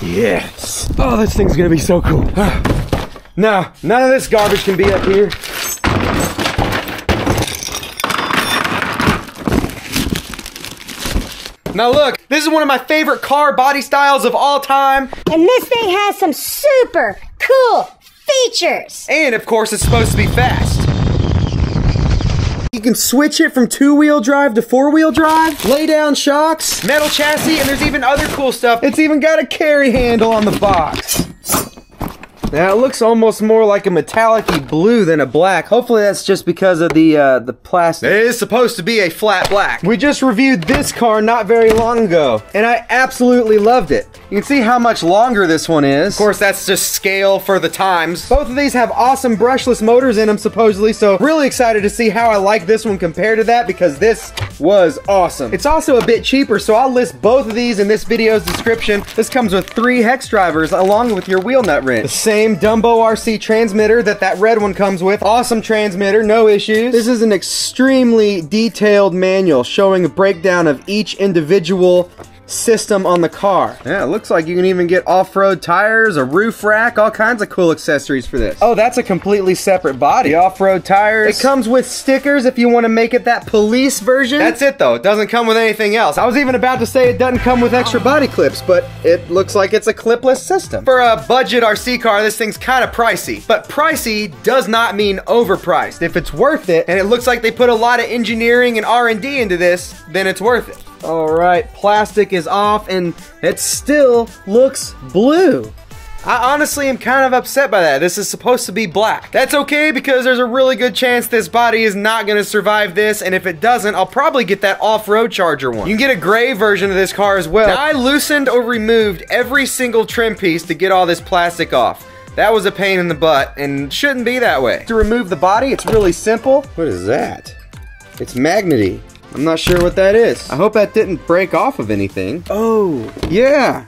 Yes. Oh, this thing's gonna be so cool. No, none of this garbage can be up here. Now look, this is one of my favorite car body styles of all time. And this thing has some super cool features. And of course, it's supposed to be fast. You can switch it from 2-wheel drive to 4-wheel drive, lay down shocks, metal chassis, and there's even other cool stuff. It's even got a carry handle on the box. Now it looks almost more like a metallic-y blue than a black. Hopefully that's just because of the plastic. It is supposed to be a flat black. We just reviewed this car not very long ago, and I absolutely loved it. You can see how much longer this one is. Of course, that's just scale for the times. Both of these have awesome brushless motors in them, supposedly, so really excited to see how I like this one compared to that, because this was awesome. It's also a bit cheaper, so I'll list both of these in this video's description. This comes with 3 hex drivers along with your wheel nut wrench. The same Dumbo RC transmitter that red one comes with. Awesome transmitter, no issues. This is an extremely detailed manual showing a breakdown of each individual system on the car. Yeah, it looks like you can even get off-road tires, a roof rack, all kinds of cool accessories for this. Oh, that's a completely separate body. The off-road tires. It comes with stickers if you want to make it that police version. That's it though, it doesn't come with anything else. I was even about to say it doesn't come with extra body clips, but it looks like it's a clipless system. For a budget RC car, this thing's kind of pricey, but pricey does not mean overpriced. If it's worth it, and it looks like they put a lot of engineering and R&D into this, then it's worth it. Alright, plastic is off and it still looks blue. I honestly am kind of upset by that. This is supposed to be black. That's okay because there's a really good chance this body is not going to survive this, and if it doesn't, I'll probably get that off-road Charger one. You can get a gray version of this car as well. Now, I loosened or removed every single trim piece to get all this plastic off. That was a pain in the butt and shouldn't be that way. To remove the body, it's really simple. What is that? It's magnety. I'm not sure what that is. I hope that didn't break off of anything. Oh, yeah.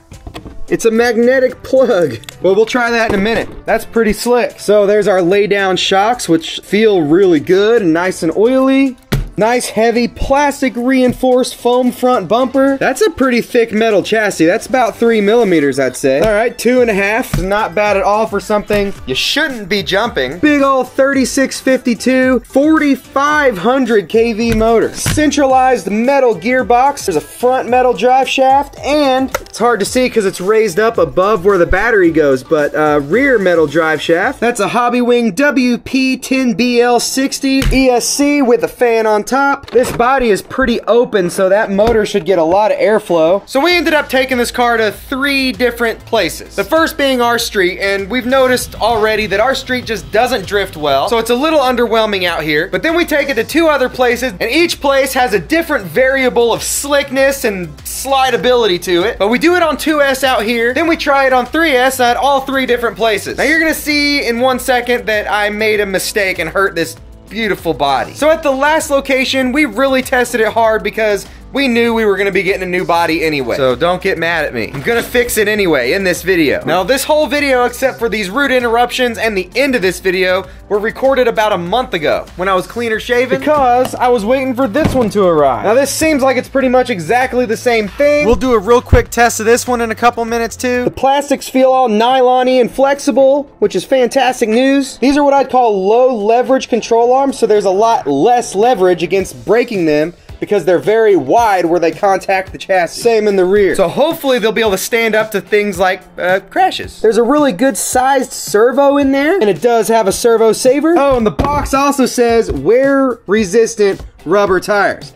It's a magnetic plug. Well, we'll try that in a minute. That's pretty slick. So there's our lay down shocks, which feel really good and nice and oily. Nice heavy plastic reinforced foam front bumper. That's a pretty thick metal chassis. That's about 3 millimeters, I'd say. All right, 2.5. Not bad at all for something you shouldn't be jumping. Big ol' 3652, 4500 kV motor. Centralized metal gearbox. There's a front metal drive shaft, and it's hard to see because it's raised up above where the battery goes, but rear metal drive shaft. That's a Hobbywing WP10BL60 ESC with a fan on top. This body is pretty open, so that motor should get a lot of airflow. So we ended up taking this car to 3 different places. The first being our street, and we've noticed already that our street just doesn't drift well, so it's a little underwhelming out here. But then we take it to 2 other places, and each place has a different variable of slickness and slideability to it. But we do it on 2S out here, then we try it on 3S at all 3 different places. Now you're gonna see in 1 second that I made a mistake and hurt this beautiful body. So at the last location, we really tested it hard because we knew we were gonna be getting a new body anyway. So don't get mad at me. I'm gonna fix it anyway in this video. Now this whole video, except for these rude interruptions and the end of this video, were recorded about a month ago when I was cleaner shaven because I was waiting for this one to arrive. Now this seems like it's pretty much exactly the same thing. We'll do a real quick test of this one in a couple minutes too. The plastics feel all nylon-y and flexible, which is fantastic news. These are what I'd call low leverage control arms, so there's a lot less leverage against breaking them, because they're very wide where they contact the chassis. Same in the rear. So hopefully they'll be able to stand up to things like crashes. There's a really good sized servo in there, and it does have a servo saver. Oh, and the box also says wear resistant rubber tires.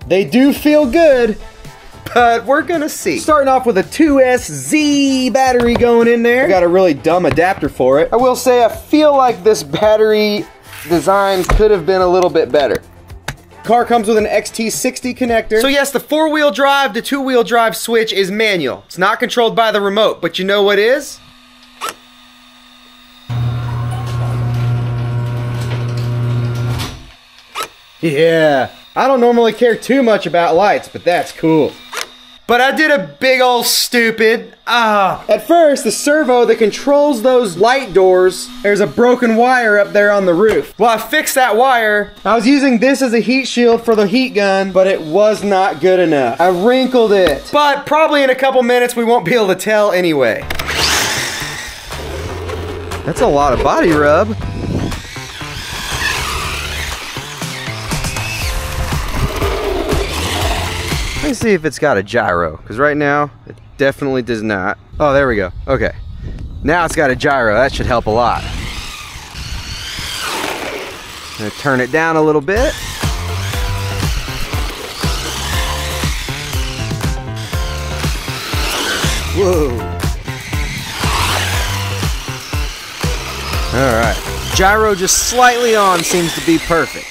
They do feel good, but we're gonna see. Starting off with a 2SZ battery going in there. I got a really dumb adapter for it. I will say I feel like this battery design could have been a little bit better. Car comes with an XT60 connector. So yes, the 4-wheel drive to 2-wheel drive switch is manual. It's not controlled by the remote, but you know what is? Yeah, I don't normally care too much about lights, but that's cool. But I did a big old stupid. At first, the servo that controls those light doors, there's a broken wire up there on the roof. Well, I fixed that wire. I was using this as a heat shield for the heat gun, but it was not good enough. I wrinkled it. But probably in a couple minutes, we won't be able to tell anyway. That's a lot of body rub. Let me see if it's got a gyro, because right now it definitely does not. Oh, there we go. Okay. Now it's got a gyro. That should help a lot. I'm gonna turn it down a little bit. Whoa. All right. Gyro just slightly on seems to be perfect.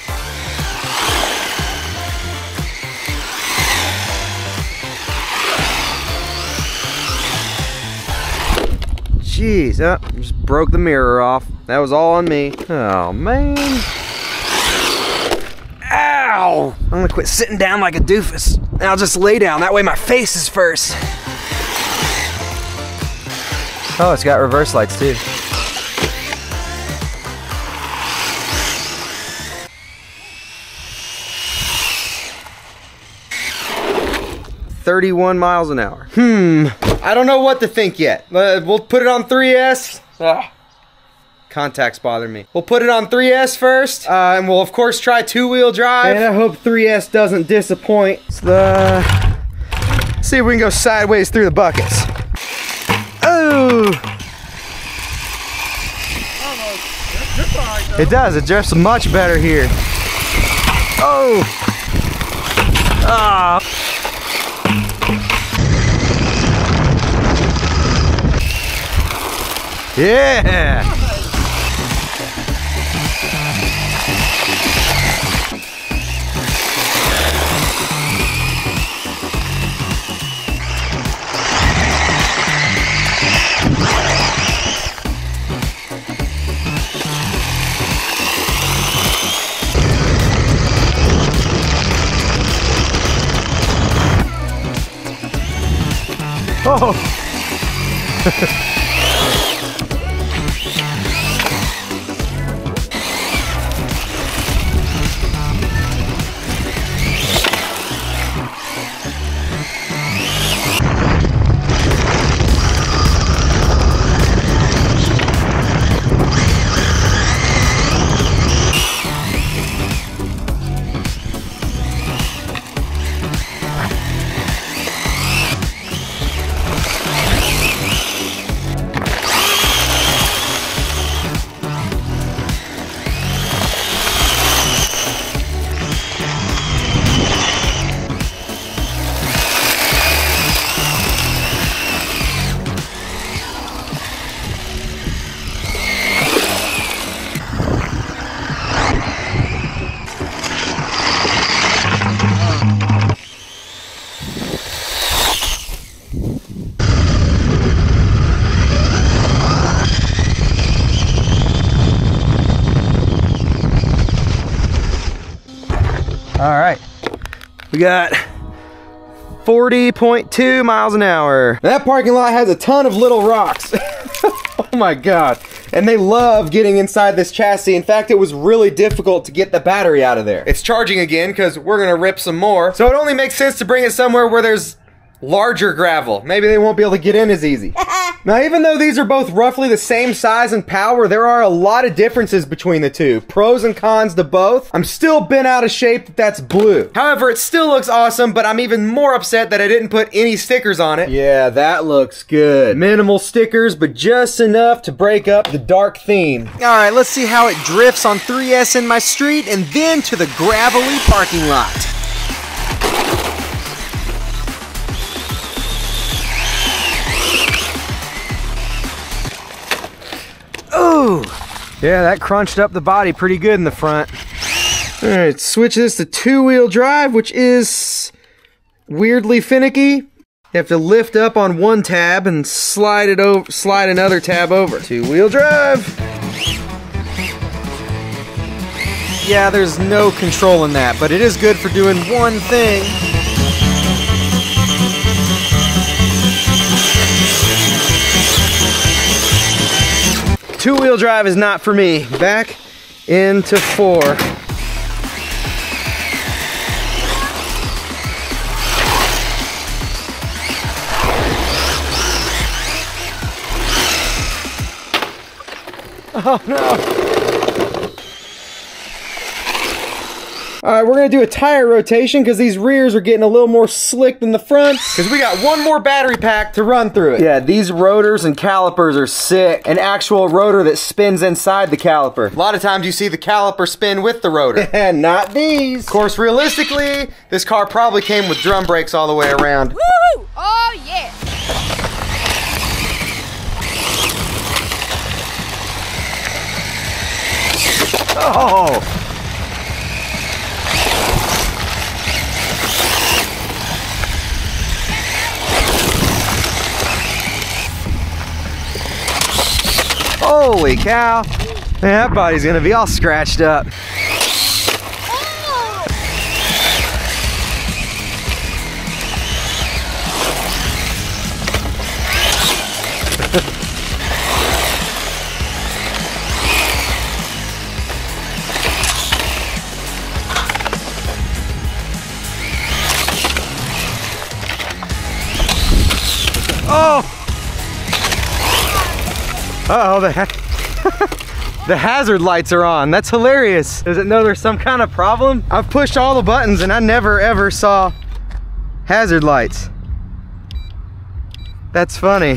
Jeez, just broke the mirror off. That was all on me. Oh, man. Ow! I'm gonna quit sitting down like a doofus. I'll just lay down. That way my face is first. Oh, it's got reverse lights too. $31 miles an hour. I don't know what to think yet. We'll put it on 3S. Contacts bother me. We'll put it on 3S first, and we'll of course try two-wheel drive. And I hope 3S doesn't disappoint. See if we can go sideways through the buckets. Oh! It does. It drifts much better here. Oh! Ah! Yeah! Oh! All right, we got 40.2 miles an hour. That parking lot has a ton of little rocks. Oh my God. And they love getting inside this chassis. In fact, it was really difficult to get the battery out of there. It's charging again because we're gonna rip some more. So it only makes sense to bring it somewhere where there's larger gravel. Maybe they won't be able to get in as easy. Now, even though these are both roughly the same size and power, there are a lot of differences between the two. Pros and cons to both. I'm still bent out of shape that that's blue. However, it still looks awesome, but I'm even more upset that I didn't put any stickers on it. Yeah, that looks good. Minimal stickers, but just enough to break up the dark theme. All right, let's see how it drifts on 3S in my street and then to the gravelly parking lot. Ooh! Yeah, that crunched up the body pretty good in the front. Alright, switch this to two-wheel drive, which is weirdly finicky. You have to lift up on one tab and slide another tab over. Two-wheel drive. Yeah, there's no control in that, but it is good for doing one thing. two-wheel drive is not for me. Back into 4. Oh no. All right, we're gonna do a tire rotation because these rears are getting a little more slick than the fronts. Because we got one more battery pack to run through it. Yeah, these rotors and calipers are sick. An actual rotor that spins inside the caliper. A lot of times you see the caliper spin with the rotor. And not these. Of course, realistically, this car probably came with drum brakes all the way around. Woo! Oh yeah! Oh! Holy cow. Man, that body's gonna be all scratched up. Oh! Uh-oh, the hazard lights are on. That's hilarious. Does it know there's some kind of problem? I've pushed all the buttons and I never ever saw hazard lights. That's funny.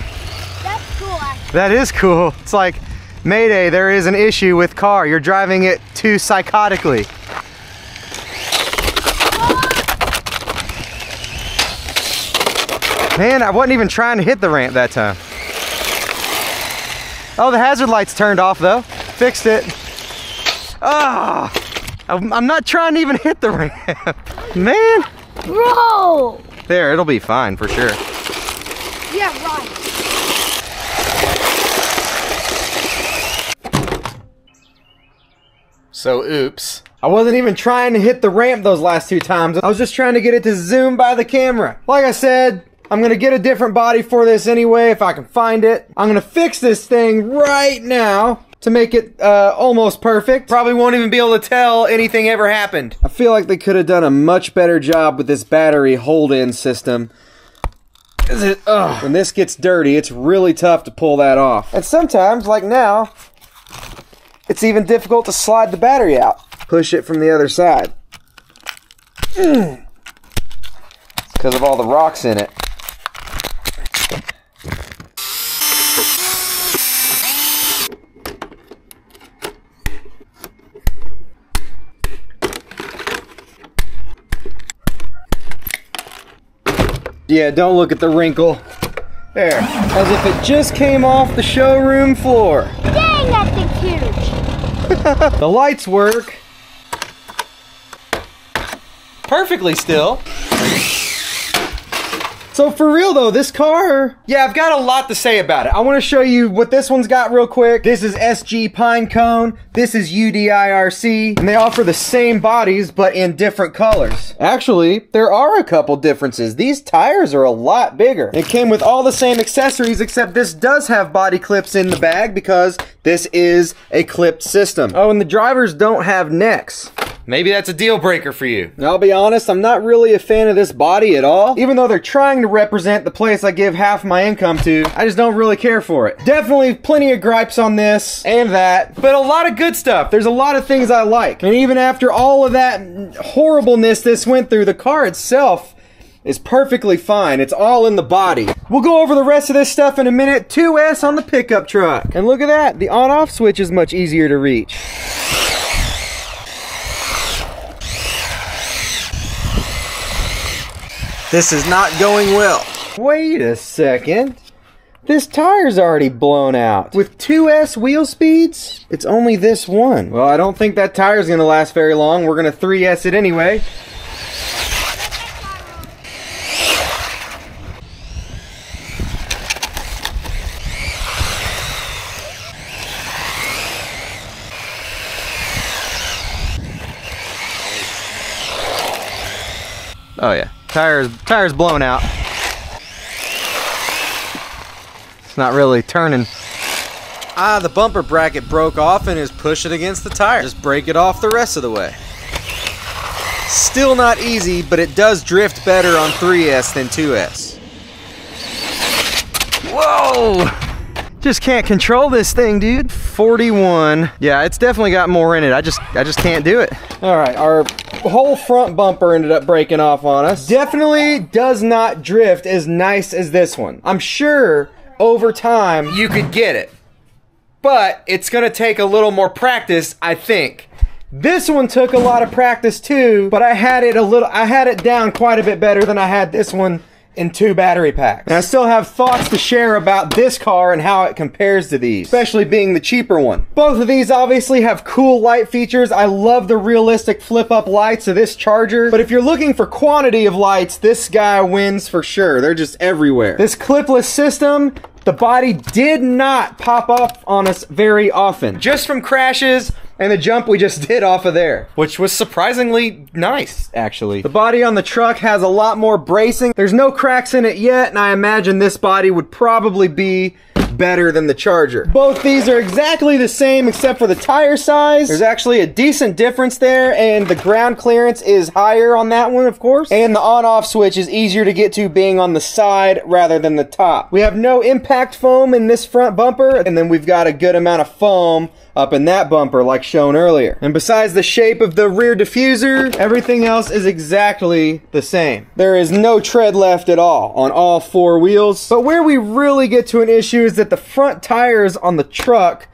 That's cool, actually. That is cool. It's like, Mayday, there is an issue with car. You're driving it too psychotically. Man, I wasn't even trying to hit the ramp that time. Oh, the hazard lights turned off though. Fixed it. Ah, oh, I'm not trying to even hit the ramp. Man. Bro! There, it'll be fine for sure. Yeah, right. So, oops. I wasn't even trying to hit the ramp those last 2 times. I was just trying to get it to zoom by the camera. Like I said, I'm gonna get a different body for this anyway if I can find it. I'm gonna fix this thing right now to make it almost perfect. Probably won't even be able to tell anything ever happened. I feel like they could have done a much better job with this battery hold-in system. When this gets dirty, it's really tough to pull that off. And sometimes, like now, it's even difficult to slide the battery out. Push it from the other side. It's because of all the rocks in it. Yeah, don't look at the wrinkle. There, as if it just came off the showroom floor. Dang, that thing's huge. The lights work perfectly still. So for real though, this car, yeah, I've got a lot to say about it. I want to show you what this one's got real quick. This is SG Pinecone. This is UDIRC. And they offer the same bodies, but in different colors. Actually, there are a couple differences. These tires are a lot bigger. It came with all the same accessories, except this does have body clips in the bag because this is a clipped system. Oh, and the drivers don't have necks. Maybe that's a deal breaker for you. I'll be honest, I'm not really a fan of this body at all. Even though they're trying to represent the place I give half my income to, I just don't really care for it. Definitely plenty of gripes on this and that, but a lot of good stuff. There's a lot of things I like. And even after all of that horribleness this went through, the car itself is perfectly fine. It's all in the body. We'll go over the rest of this stuff in a minute. 2S on the pickup truck. And look at that, the on-off switch is much easier to reach. This is not going well. Wait a second. This tire's already blown out. With 2S wheel speeds, it's only this one. Well, I don't think that tire's gonna last very long. We're gonna 3S it anyway. Oh yeah. Tire's blown out. It's not really turning Ah, the bumper bracket broke off and is pushing against the tire. Just break it off the rest of the way. Still not easy, but it does drift better on 3S than 2S. Whoa! Just can't control this thing, dude. 41. Yeah, it's definitely got more in it. I just can't do it. All right, our whole front bumper ended up breaking off on us. Definitely does not drift as nice as this one. I'm sure over time you could get it, but it's gonna take a little more practice, I think. This one took a lot of practice too, but I had it down quite a bit better than I had this one in 2 battery packs. And I still have thoughts to share about this car and how it compares to these, especially being the cheaper one. Both of these obviously have cool light features. I love the realistic flip-up lights of this Charger, but if you're looking for quantity of lights, this guy wins for sure. They're just everywhere. This clipless system, the body did not pop up on us very often. Just from crashes and the jump we just did off of there, which was surprisingly nice, actually. The body on the truck has a lot more bracing. There's no cracks in it yet, and I imagine this body would probably be better than the Charger. Both these are exactly the same except for the tire size. There's actually a decent difference there, and the ground clearance is higher on that one, of course. And the on-off switch is easier to get to being on the side rather than the top. We have no impact foam in this front bumper, and then we've got a good amount of foam up in that bumper like shown earlier. And besides the shape of the rear diffuser, everything else is exactly the same. There is no tread left at all on all 4 wheels. But where we really get to an issue is that the front tires on the truck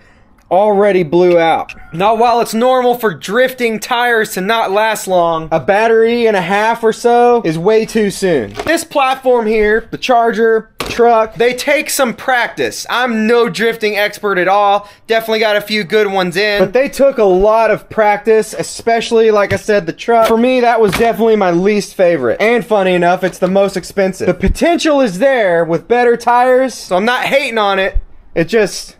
already blew out. Now, while it's normal for drifting tires to not last long, a battery and a half or so is way too soon. This platform here, the Charger, truck, they take some practice. I'm no drifting expert at all. Definitely got a few good ones in, but they took a lot of practice, especially, like I said, the truck. For me, that was definitely my least favorite. And funny enough, it's the most expensive. The potential is there with better tires, so I'm not hating on it. It just...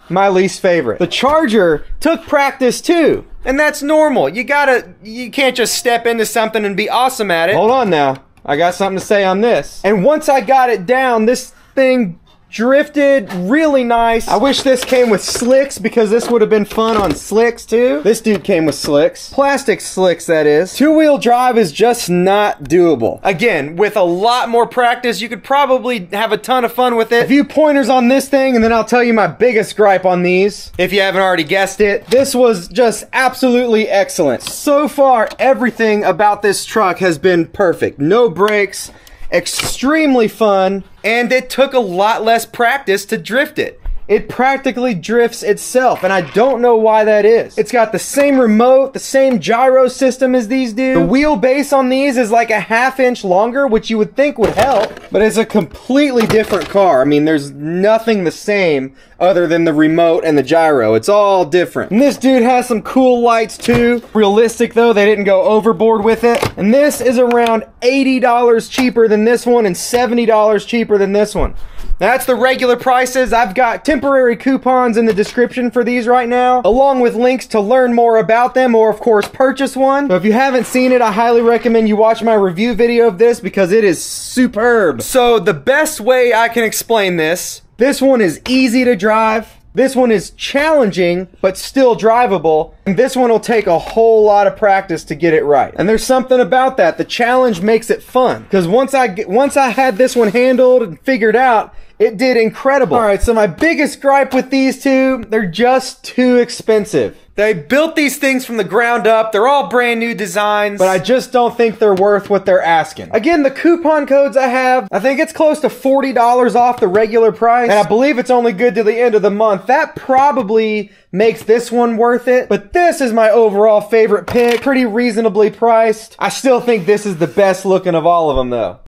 my least favorite. The Charger took practice too, and that's normal. You can't just step into something and be awesome at it. Hold on now. I got something to say on this. And once I got it down, this thing drifted really nice. I wish this came with slicks because this would have been fun on slicks too. This dude came with slicks. Plastic slicks, that is. 2-wheel drive is just not doable. Again, with a lot more practice, you could probably have a ton of fun with it. A few pointers on this thing, and then I'll tell you my biggest gripe on these, if you haven't already guessed it. This was just absolutely excellent. So far, everything about this truck has been perfect. No brakes. Extremely fun, and it took a lot less practice to drift it. It practically drifts itself, and I don't know why that is. It's got the same remote, the same gyro system as these do. The wheelbase on these is like a ½ inch longer, which you would think would help, but it's a completely different car. I mean, there's nothing the same other than the remote and the gyro. It's all different. And this dude has some cool lights too. Realistic though, they didn't go overboard with it. And this is around $80 cheaper than this one and $70 cheaper than this one. That's the regular prices. I've got temporary coupons in the description for these right now, along with links to learn more about them or, of course, purchase one. So if you haven't seen it, I highly recommend you watch my review video of this because it is superb. So the best way I can explain this one is easy to drive. This one is challenging, but still drivable. And this one will take a whole lot of practice to get it right. And there's something about that. The challenge makes it fun. Because once I had this one handled and figured out, it did incredible. All right, so my biggest gripe with these two, they're just too expensive. They built these things from the ground up. They're all brand new designs, but I just don't think they're worth what they're asking. Again, the coupon codes I have, I think it's close to $40 off the regular price, and I believe it's only good to the end of the month. That probably makes this one worth it, but this is my overall favorite pick. Pretty reasonably priced. I still think this is the best looking of all of them though.